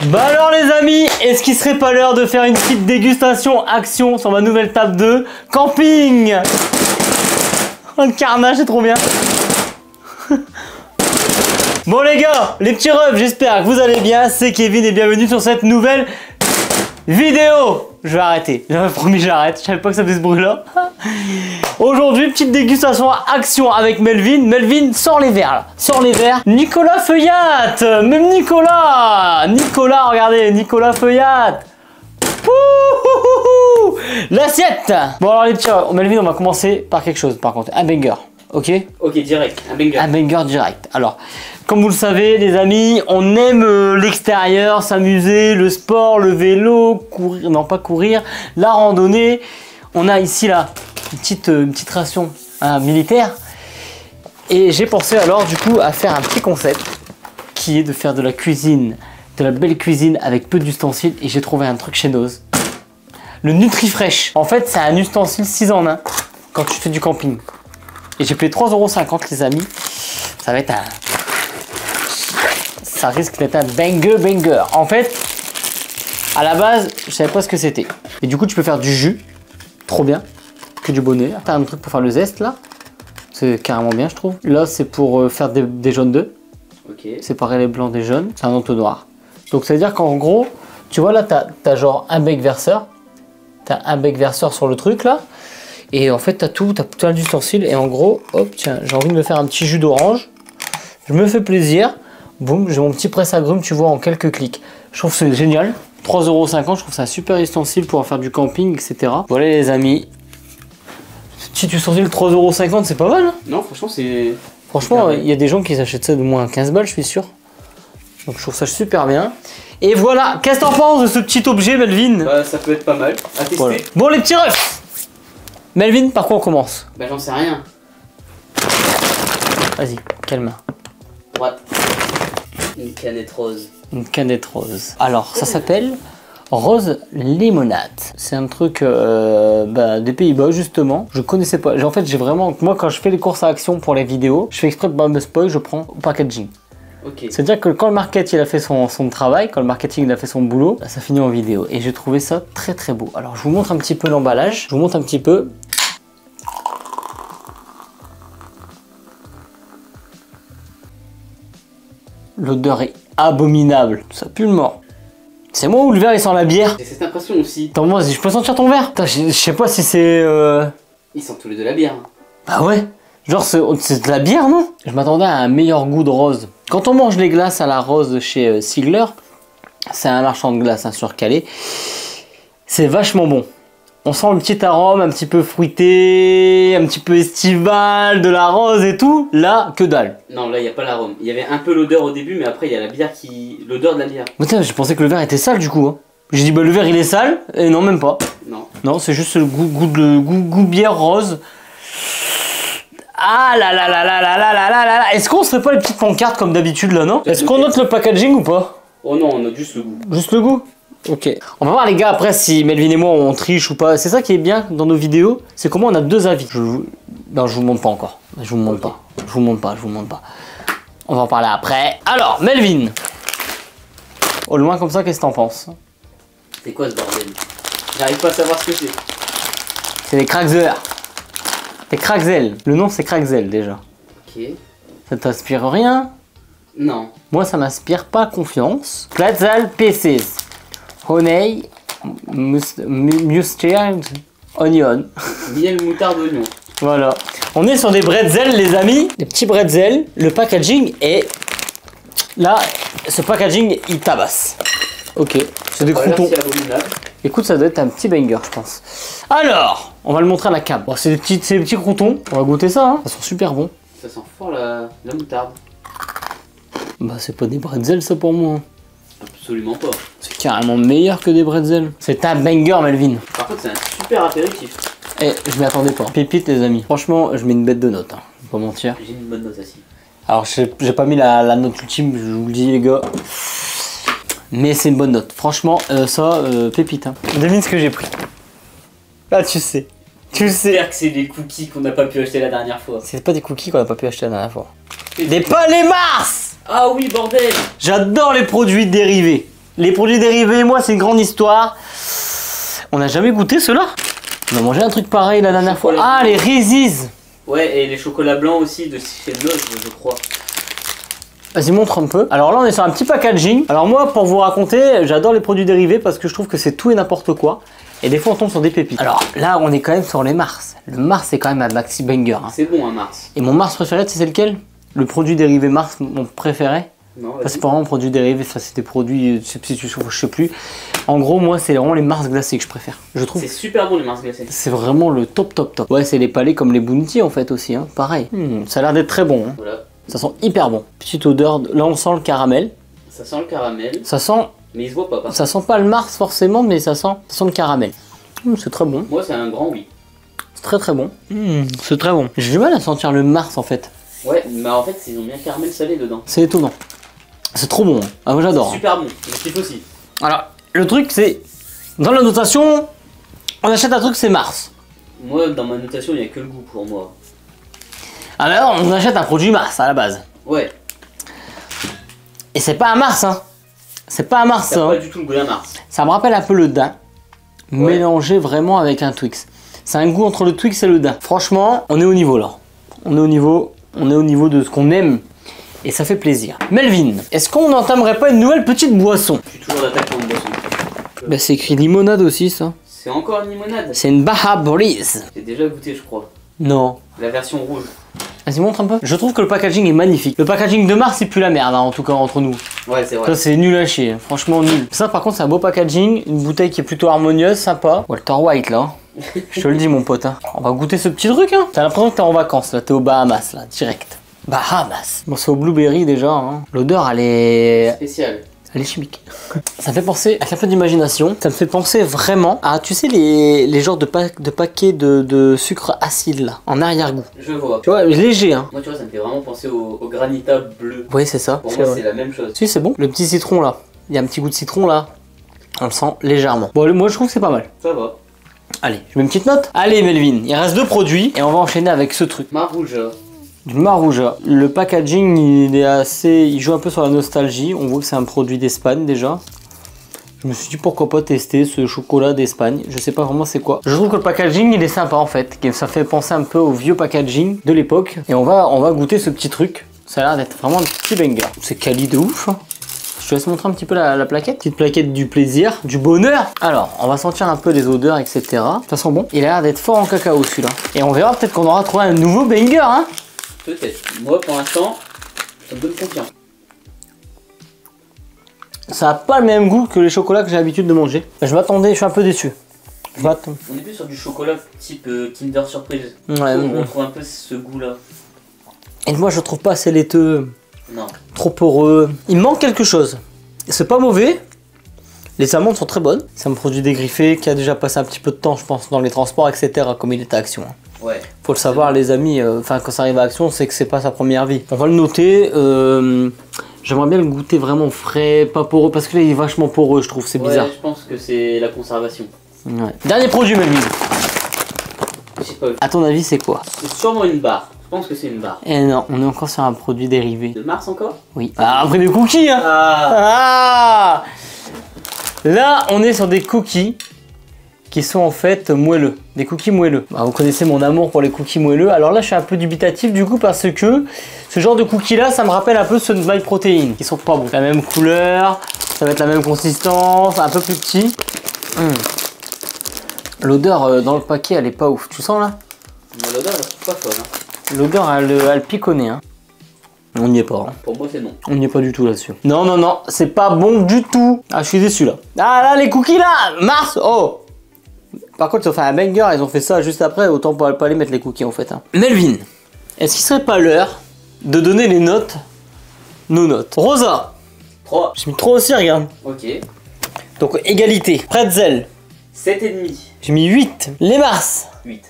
Bah alors les amis, est-ce qu'il serait pas l'heure de faire une petite dégustation action sur ma nouvelle table de camping? Oh le carnage, c'est trop bien. Bon les gars, les petits refs, j'espère que vous allez bien. C'est Kevin et bienvenue sur cette nouvelle vidéo. Je vais arrêter, j'avais promis j'arrête, je savais pas que ça faisait ce bruit là. Aujourd'hui, petite dégustation action avec Melvin. Melvin, sors les verres là, sors les verres. Nicolas Feuillatte, même Nicolas, regardez, Nicolas Feuillatte. L'assiette. Bon alors les petits refs, Melvin, on va commencer par quelque chose par contre, un banger. Ok. Ok, direct, un banger. Un banger direct. Alors, comme vous le savez, les amis, on aime l'extérieur, s'amuser, le sport, le vélo, courir, non pas courir, la randonnée. On a ici là une petite ration militaire. Et j'ai pensé alors du coup à faire un petit concept qui est de faire de la cuisine, de la belle cuisine avec peu d'ustensiles. Et j'ai trouvé un truc chez Noz. Le NutriFresh. En fait, c'est un ustensile 6 en 1 quand tu fais du camping. Et j'ai payé 3,50 € les amis. Ça va être un... Ça risque d'être un banger. En fait, à la base, je savais pas ce que c'était. Et du coup, tu peux faire du jus. Trop bien. Que du bonheur. T'as un truc pour faire le zeste là. C'est carrément bien, je trouve. Là, c'est pour faire des jaunes d'œufs. Ok. Séparer les blancs des jaunes. C'est un entonnoir. Donc, ça veut dire qu'en gros, tu vois là, t'as genre un bec verseur. T'as un bec verseur sur le truc là. Et en fait, t'as plein d'ustensiles. Et en gros, hop, tiens, j'ai envie de me faire un petit jus d'orange. Je me fais plaisir. Boum, j'ai mon petit presse-agrumes, tu vois, en quelques clics. Je trouve que c'est génial. 3,50 €, je trouve ça un super ustensile pour faire du camping, etc. Voilà les amis. Petit ustensile 3,50 €, c'est pas mal. Hein? Non, franchement, c'est... Franchement, il y a des gens qui s'achètent ça de moins 15 balles, je suis sûr. Donc je trouve ça super bien. Et voilà, qu'est-ce que t'en penses de ce petit objet, Melvin? Bah, ça peut être pas mal à tester. Voilà. Bon, les petits refs. Melvin, par quoi on commence? Bah, j'en sais rien. Vas-y, calme. Droite. Une canette rose. Une canette rose. Alors, ça s'appelle Rose Limonade. C'est un truc des Pays-Bas, justement. Je connaissais pas. En fait, j'ai vraiment... Moi, quand je fais les courses à action pour les vidéos, je fais exprès de pas me spoil, je prends au packaging. Ok. C'est-à-dire que quand le marketing il a fait son travail, quand le marketing il a fait son boulot, ça finit en vidéo. Et j'ai trouvé ça très très beau. Alors, je vous montre un petit peu l'emballage. Je vous montre un petit peu. L'odeur est abominable. Ça pue le mort. C'est moi ou le verre il sent la bière? J'ai cette impression aussi. Attends, moi, je peux sentir ton verre? Je sais pas si c'est... Ils sentent tous les deux la bière. Bah ouais. Genre, c'est de la bière, non? Je m'attendais à un meilleur goût de rose. Quand on mange les glaces à la rose chez Sigler, c'est un marchand de glace sur Calais. C'est vachement bon. On sent le petit arôme un petit peu fruité, un petit peu estival, de la rose et tout. Là, que dalle. Non, là, il n'y a pas l'arôme. Il y avait un peu l'odeur au début, mais après, il y a la bière qui... L'odeur de la bière. Mais tiens, je pensais que le verre était sale du coup. Hein. J'ai dit, bah le verre il est sale. Et non, même pas. Non. Non, c'est juste le goût bière rose. Ah là là là là là là là là là. Est-ce qu'on se fait pas les petites pancartes comme d'habitude là, non? Est-ce qu'on note le packaging ou pas? Oh non, on note juste le goût. Juste le goût? Ok. On va voir les gars après si Melvin et moi on triche ou pas. C'est ça qui est bien dans nos vidéos, c'est comment on a deux avis. Non, je vous montre pas encore. Je vous montre pas. Je vous montre pas. On va en parler après. Alors, Melvin. Au loin comme ça, qu'est-ce que t'en penses? C'est quoi ce bordel? J'arrive pas à savoir ce que c'est. C'est des Kraxer. Des Kraxel. Le nom c'est Kraxel déjà. Ok. Ça t'inspire rien? Non. Moi ça m'inspire pas confiance. Kraxel Pieces. Honey, mustard, onion. Miel, moutarde, oignon. Voilà. On est sur des bretzels les amis. Des petits bretzels. Le packaging est... Là, ce packaging il tabasse. Ok. C'est des croutons. Écoute, ça doit être un petit banger je pense. Alors, on va le montrer à la cam. Bon, c'est des petits croutons. On va goûter ça. Hein. Ça sent super bon. Ça sent fort la moutarde. Bah c'est pas des bretzels ça pour moi. Absolument pas. C'est carrément meilleur que des bretzels. C'est un banger Melvin. Par contre c'est un super apéritif. Eh, je m'y attendais pas. Pépite les amis. Franchement, je mets une bête de note. Hein. Je vais pas mentir. J'ai une bonne note aussi. Alors j'ai pas mis la note ultime, je vous le dis les gars. Mais c'est une bonne note. Franchement, pépite. Hein. Devine ce que j'ai pris. Ah tu sais. Tu sais. J'espère que c'est des cookies qu'on n'a pas pu acheter la dernière fois. C'est pas des cookies qu'on a pas pu acheter la dernière fois. Des palais Mars. Ah oui, bordel. J'adore les produits dérivés. Les produits dérivés, moi, c'est une grande histoire. On n'a jamais goûté cela. On a mangé un truc pareil la dernière fois. Ah, les Reese's. Ouais, et les chocolats blancs aussi de chez Lowe's, je crois. Vas-y, montre un peu. Alors là, on est sur un petit packaging. Alors moi, pour vous raconter, j'adore les produits dérivés parce que je trouve que c'est tout et n'importe quoi. Et des fois, on tombe sur des pépites. Alors là, on est quand même sur les Mars. Le Mars, c'est quand même un maxi banger. Hein. C'est bon, un Mars. Et mon Mars préféré, c'est lequel? Le produit dérivé Mars, mon préféré. Non, enfin, c'est pas vraiment un produit dérivé, ça c'est des produits substitution, je sais plus. En gros, moi, c'est vraiment les Mars glacés que je préfère. Je trouve. C'est super bon les Mars glacés. C'est vraiment le top top top. Ouais, c'est les palais comme les Bounty en fait aussi, hein. Pareil. Ça a l'air d'être très bon. Hein. Voilà. Ça sent hyper bon. Petite odeur. Là, on sent le caramel. Ça sent le caramel. Ça sent. Mais il se voit pas. Ça sent pas le Mars forcément, mais ça sent le caramel. C'est très bon. Moi, c'est un grand oui. C'est très très bon. C'est très bon. J'ai du mal à sentir le Mars en fait. Ouais, mais en fait, ils ont mis un caramel salé dedans. C'est étonnant. C'est trop bon. Ah, moi j'adore. Super bon. Je kiffe aussi. Alors, le truc c'est. Dans la notation, on achète un truc, c'est Mars. Moi, dans ma notation, il n'y a que le goût pour moi. Ah, mais alors, on achète un produit Mars à la base. Ouais. Et c'est pas un Mars, hein. C'est pas un Mars, Ça hein. pas du tout le goût d'un Mars. Ça me rappelle un peu le daim, mélangé vraiment avec un Twix. C'est un goût entre le Twix et le daim. Franchement, on est au niveau là. On est au niveau de ce qu'on aime. Et ça fait plaisir. Melvin, est-ce qu'on n'entamerait pas une nouvelle petite boisson? Je suis toujours d'attaque pour une boisson. Bah c'est écrit limonade aussi ça. C'est encore une limonade. C'est une Baja Breeze. J'ai déjà goûté, je crois. Non. La version rouge. Vas-y, montre un peu. Je trouve que le packaging est magnifique. Le packaging de Mars, c'est plus la merde, hein, en tout cas entre nous. Ouais, c'est vrai. Ça, c'est nul à chier. Franchement, nul. Ça, par contre, c'est un beau packaging. Une bouteille qui est plutôt harmonieuse, sympa. Walter White, là. Je te le dis, mon pote. Hein. On va goûter ce petit truc. Hein. T'as l'impression que t'es en vacances, là. T'es aux Bahamas, là, direct. Bahamas. Bon, c'est au blueberry déjà. Hein. L'odeur, elle est. Spécial. Elle est chimique. Ça me fait penser, avec un peu d'imagination, ça me fait penser vraiment à, tu sais, les genres de paquets de sucre acide là, en arrière-goût. Je vois. Tu vois, léger, hein. Moi, tu vois, ça me fait vraiment penser au granita bleu. Oui, c'est ça. Pour moi, c'est la même chose. Si, c'est bon. Le petit citron là, il y a un petit goût de citron là, on le sent légèrement. Bon, moi je trouve que c'est pas mal. Ça va. Allez, je mets une petite note. Allez, Melvin, il reste 2 produits et on va enchaîner avec ce truc. Marouja. Du Marouja. Le packaging, il est assez. Il joue un peu sur la nostalgie. On voit que c'est un produit d'Espagne déjà. Je me suis dit pourquoi pas tester ce chocolat d'Espagne. Je sais pas vraiment c'est quoi. Je trouve que le packaging il est sympa en fait. Ça fait penser un peu au vieux packaging de l'époque. Et on va goûter ce petit truc. Ça a l'air d'être vraiment un petit banger. C'est quali de ouf. Je te laisse montrer un petit peu la plaquette. Petite plaquette du plaisir, du bonheur. Alors, on va sentir un peu les odeurs, etc. Ça sent bon. Il a l'air d'être fort en cacao celui-là. Et on verra peut-être qu'on aura trouvé un nouveau banger, hein. Peut-être. Moi, pour l'instant, ça me donne confiance. Ça n'a pas le même goût que les chocolats que j'ai l'habitude de manger. Je m'attendais, je suis un peu déçu. On est plus sur du chocolat type Kinder Surprise. Ouais, on retrouve un peu ce goût-là. Et moi, je trouve pas assez laiteux. Non. Trop poreux. Il me manque quelque chose. C'est pas mauvais. Les amandes sont très bonnes. C'est un produit dégriffé qui a déjà passé un petit peu de temps, je pense, dans les transports, etc. Comme il était à Action. Ouais. Faut le savoir, les amis. Enfin, quand ça arrive à Action, c'est que c'est pas sa première vie. On va le noter. J'aimerais bien le goûter vraiment frais, pas poreux, parce que là, il est vachement poreux, je trouve. C'est bizarre. Ouais, je pense que c'est la conservation. Ouais. Dernier produit, Melvin. Je sais pas. À ton avis, c'est quoi? C'est sûrement une barre. Je pense que c'est une barre. Eh non, on est encore sur un produit dérivé. De Mars encore? Oui. Ah, après des cookies, hein. Ah. Là, on est sur des cookies qui sont en fait moelleux. Des cookies moelleux. Bah, vous connaissez mon amour pour les cookies moelleux. Alors là, je suis un peu dubitatif du coup parce que ce genre de cookies là, ça me rappelle un peu ceux de My Protein qui sont pas bons. La même couleur, ça va être la même consistance, un peu plus petit. L'odeur dans le paquet, elle est pas ouf. Tu sens là? L'odeur, elle est pas folle. Hein. L'odeur, elle pique au nez. Hein. On n'y est pas. Hein. Pour moi, c'est non. On n'y est pas du tout là-dessus. Non, non, non, c'est pas bon du tout. Ah, je suis déçu là. Ah là, les cookies là, Mars, oh. Par contre, ils ont fait un banger, ils ont fait ça juste après, autant pas aller mettre les cookies en fait. Hein. Melvin, est-ce qu'il serait pas l'heure de donner les notes, nos notes? Rosa. 3. J'ai mis 3 aussi, regarde. Ok. Donc égalité. Pretzel. 7,5. J'ai mis 8. Les Mars. 8.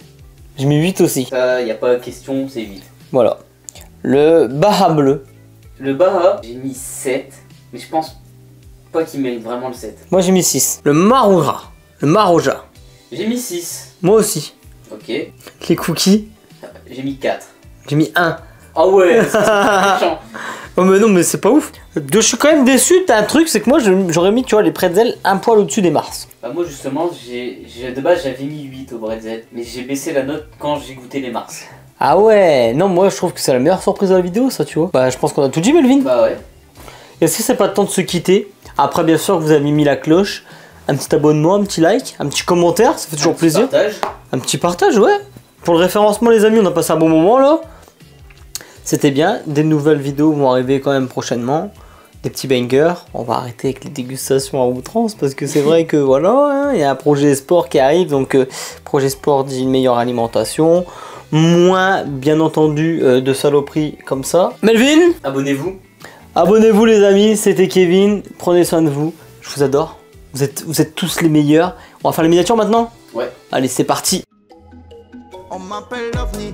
J'ai mis 8 aussi. Ça, y a pas question, c'est 8. Voilà. Le Baja bleu. Le Baja, j'ai mis 7. Mais je pense pas qu'il mérite vraiment le 7. Moi j'ai mis 6. Le Marouja. Le Marouja. J'ai mis 6. Moi aussi. Ok. Les cookies. J'ai mis 4. J'ai mis 1. Ah ouais, c'est méchant. Oh mais non mais c'est pas ouf. Je suis quand même déçu, t'as un truc, c'est que moi j'aurais mis, tu vois, les pretzels un poil au-dessus des Mars. Bah moi justement, de base j'avais mis 8 au bretzel, mais j'ai baissé la note quand j'ai goûté les Mars. Ah ouais, non moi je trouve que c'est la meilleure surprise de la vidéo ça, tu vois. Bah je pense qu'on a tout dit Melvin. Bah ouais. Est-ce que c'est pas le temps de se quitter? Après bien sûr que vous avez mis la cloche, un petit abonnement, un petit like, un petit commentaire, ça fait toujours plaisir. Partage. Un petit partage, ouais. Pour le référencement les amis, on a passé un bon moment là. C'était bien, des nouvelles vidéos vont arriver quand même prochainement. Des petits bangers, on va arrêter avec les dégustations à outrance parce que c'est vrai que voilà, hein, il y a un projet sport qui arrive, donc projet sport dit une meilleure alimentation, moins bien entendu de saloperies comme ça. Melvin, Abonnez-vous. Abonnez-vous les amis, c'était Kevin, prenez soin de vous, je vous adore, vous êtes tous les meilleurs. On va faire les miniatures maintenant? Ouais. Allez c'est parti. On m'appelle l'OVNI.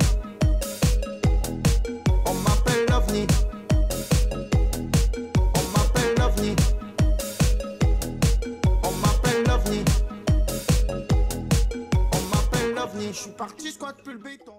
On m'appelle l'OVNI. On m'appelle l'OVNI. On m'appelle l'OVNI. On m'appelle l'OVNI. Je suis parti squat plus le béton.